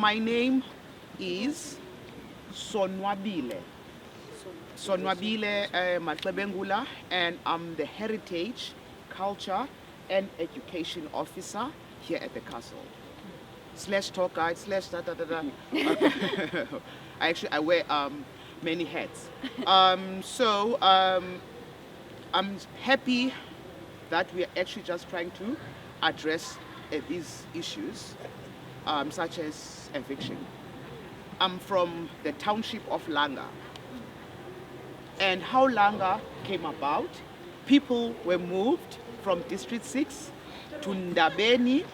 my name is Sonwabile. Sonwabile Matlebengula, and I'm the Heritage, Culture and Education Officer here at the castle. Slash tour guide, slash da da da da. I wear many hats. I'm happy that we are actually just trying to address these issues, such as eviction. I'm from the township of Langa. And how Langa came about, people were moved from District 6 to Ndabeni,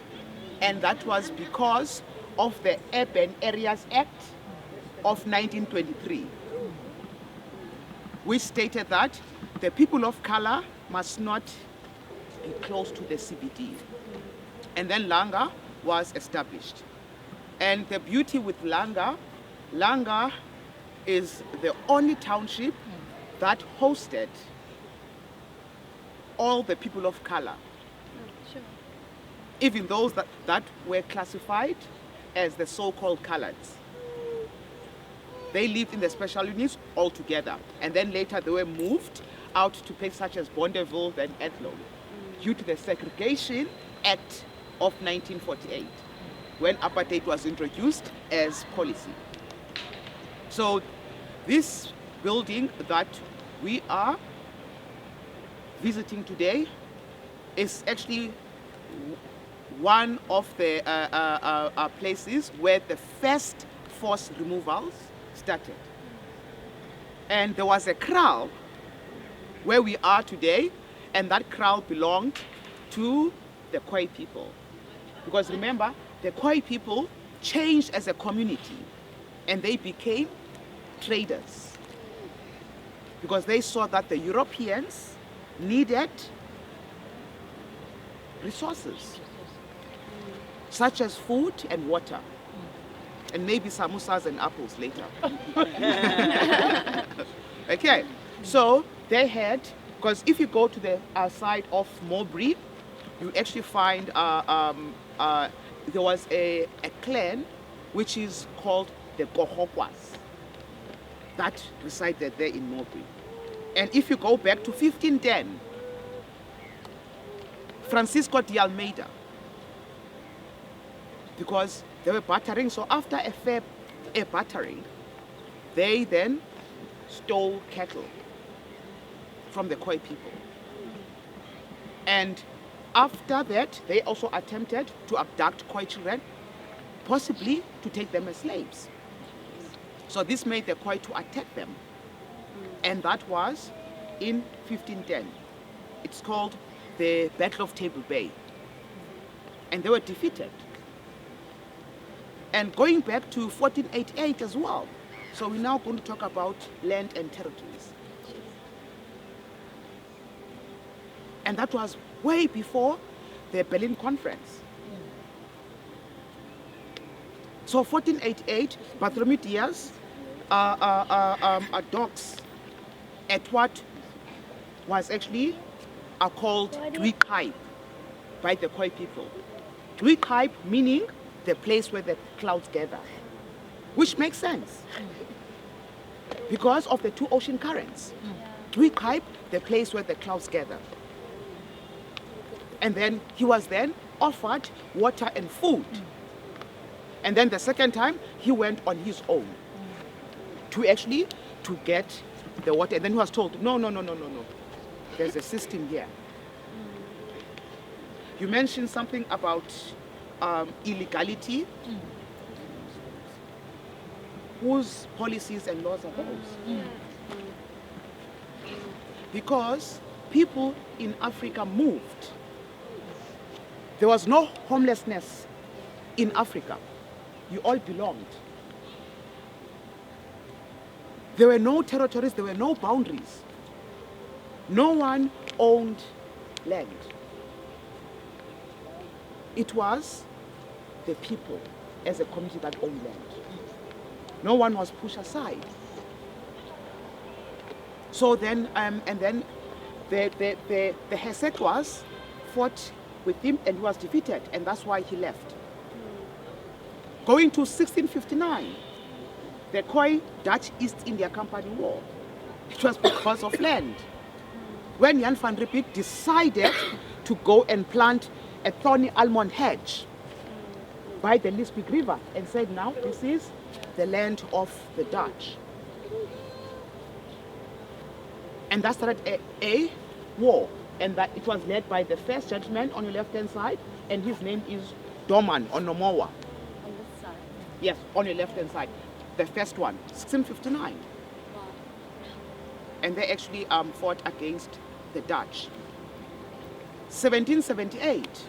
and that was because of the Urban Areas Act of 1923, which stated that the people of color must not be close to the CBD. And then Langa was established. And the beauty with Langa is the only township that hosted all the people of color. Sure. Even those that were classified as the so-called coloreds. They lived in the special units altogether. And then later they were moved out to places such as Bondeville and Athlone due to the Segregation Act of 1948, when apartheid was introduced as policy. So this building that we are visiting today is actually one of the places where the first forced removals started. And there was a kraal where we are today, and that kraal belonged to the Khoi people. Because remember, the Khoi people changed as a community and they became traders. Because they saw that the Europeans needed resources, such as food and water, and maybe samosas and apples later. Okay, so they had, because if you go to the side of Mowbray, you actually find there was a clan which is called the Gohokwas that resided there in Mowbray. And if you go back to 1510, Francisco de Almeida, because they were battering, so after a battering, they then stole cattle from the Khoi people. And after that, they also attempted to abduct Khoi children, possibly to take them as slaves. So this made the Khoi to attack them. And that was in 1510. It's called the Battle of Table Bay. And they were defeated. And going back to 1488 as well. So we're now going to talk about land and territories. And that was way before the Berlin Conference. So 1488, Bartholomew Diaz docks at what was actually called Dwikaip by the Khoi people. Dwikaip meaning the place where the clouds gather, which makes sense because of the two ocean currents. Dwikaip, the place where the clouds gather. And then he was then offered water and food. And then the second time, he went on his own to get the water. And then he was told, no. There's a system here. You mentioned something about illegality. Whose policies and laws are those? Because people in Africa moved. There was no homelessness in Africa. You all belonged. There were no territories, there were no boundaries. No one owned land. It was the people as a community that owned land. No one was pushed aside. So then, and then the Hesekwas fought with him and he was defeated, and that's why he left. Going to 1659, the Khoi Dutch East India Company War. It was because of land. When Jan van Riebeeck decided to go and plant a thorny almond hedge by the Lisbeth River and said, now this is the land of the Dutch. And that started a war, and that it was led by the first gentleman on your left-hand side, and his name is Doman or Nomoa. On this side. Yes, on your left-hand side. The first one, 1659. Wow. And they actually fought against the Dutch. 1778,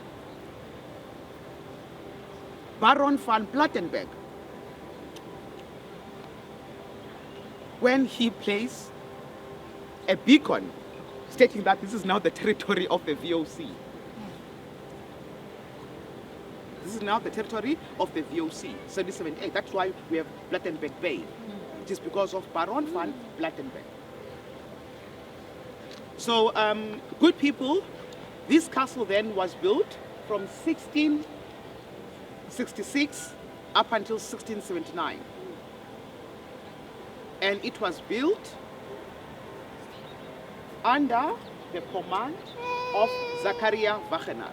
Baron van Plattenberg, when he placed a beacon stating that this is now the territory of the VOC. This is now the territory of the VOC, 1778. That's why we have Plattenberg Bay. It is because of Baron van Plattenberg. So, good people, this castle then was built from 1666 up until 1679. And it was built under the command of Zachariah Wagenaar.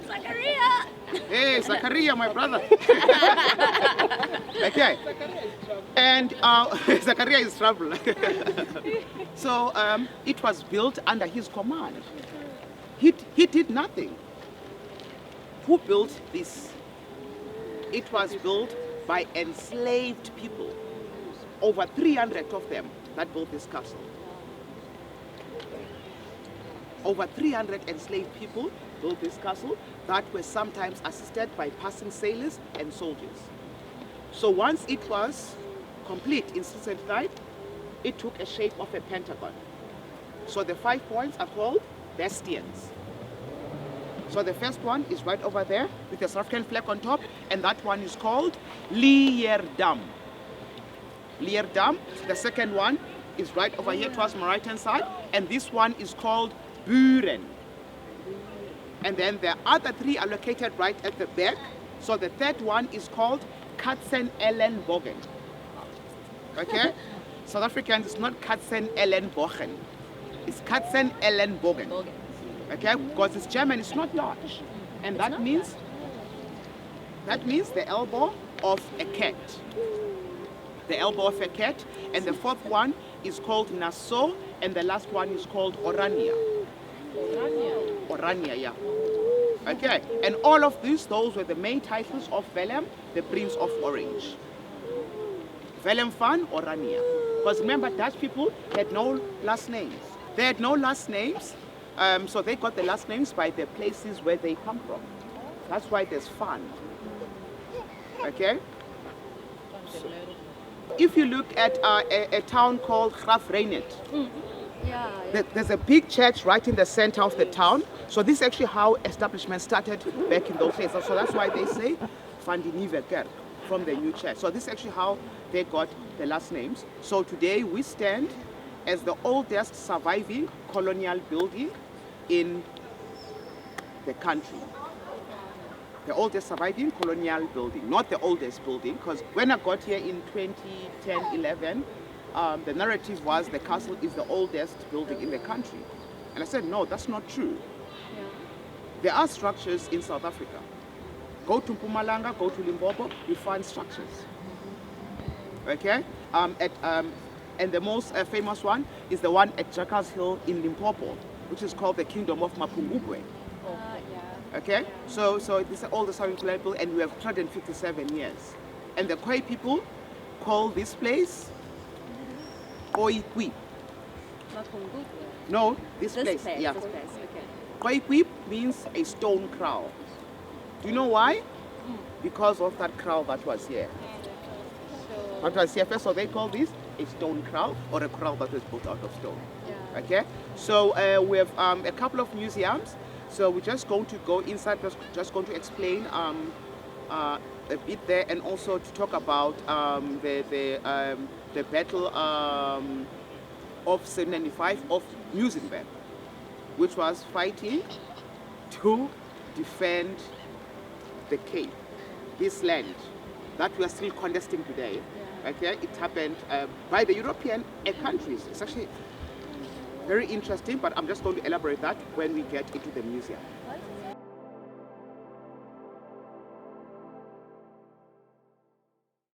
Zachariah! Hey, Zachariah, my brother. Okay. And Zachariah is trouble. So it was built under his command. He did nothing. Who built this? It was built by enslaved people. Over 300 of them that built this castle. Over 300 enslaved people built this castle that were sometimes assisted by passing sailors and soldiers. So once it was complete in 1679, it took a shape of a pentagon. So the 5 points are called bastions. So the first one is right over there with the South African flag on top, and that one is called Leerdam. Leerdam. The second one is right over here towards my right hand side, and this one is called Buren. And then the other three are located right at the back. So the third one is called Katzenellenbogen. Okay? South Africans, it's not Katzenellenbogen. It's Katzenellenbogen. Okay? Because it's German, it's not Dutch. And that means the elbow of a cat. The elbow of a cat. And the fourth one is called Nassau, and the last one is called Orania. Orania, yeah. Okay, and all of these, those were the main titles of Willem, the Prince of Orange. Willem van Orania. Because remember, Dutch people had no last names. They had no last names, so they got the last names by the places where they come from. That's why there's fun. Okay? If you look at a town called Grafreinet, there's a big church right in the center of the town. So this is actually how establishment started back in those days. So that's why they say Van die Nieuwe Kerk from the new church. So this is actually how they got the last names. So today we stand as the oldest surviving colonial building in the country. The oldest surviving colonial building, not the oldest building, because when I got here in 2010-11, the narrative was the castle is the oldest building in the country. And I said, no, that's not true. Yeah. There are structures in South Africa. Go to Mpumalanga, go to Limpopo, you find structures. Okay? And the most famous one is the one at Jackals Hill in Limpopo, which is called the Kingdom of Mapungubwe. Okay? So this is all the surviving colonial building, and we have 157 years. And the Khoi people call this place Oikwi. No, this place. Yeah. This place, okay. Oikwi means a stone kraal. Do you know why? Because of that kraal that was here. That was here first, so they call this a stone kraal, or a kraal that was built out of stone. Yeah. Okay? So we have a couple of museums. So we're just going to go inside, just going to explain a bit there, and also to talk about the battle of 1795 of Muizenberg, which was fighting to defend the Cape. this land that we are still contesting today. Okay, it happened by the European countries. It's actually very interesting, but I'm just going to elaborate that when we get into the museum.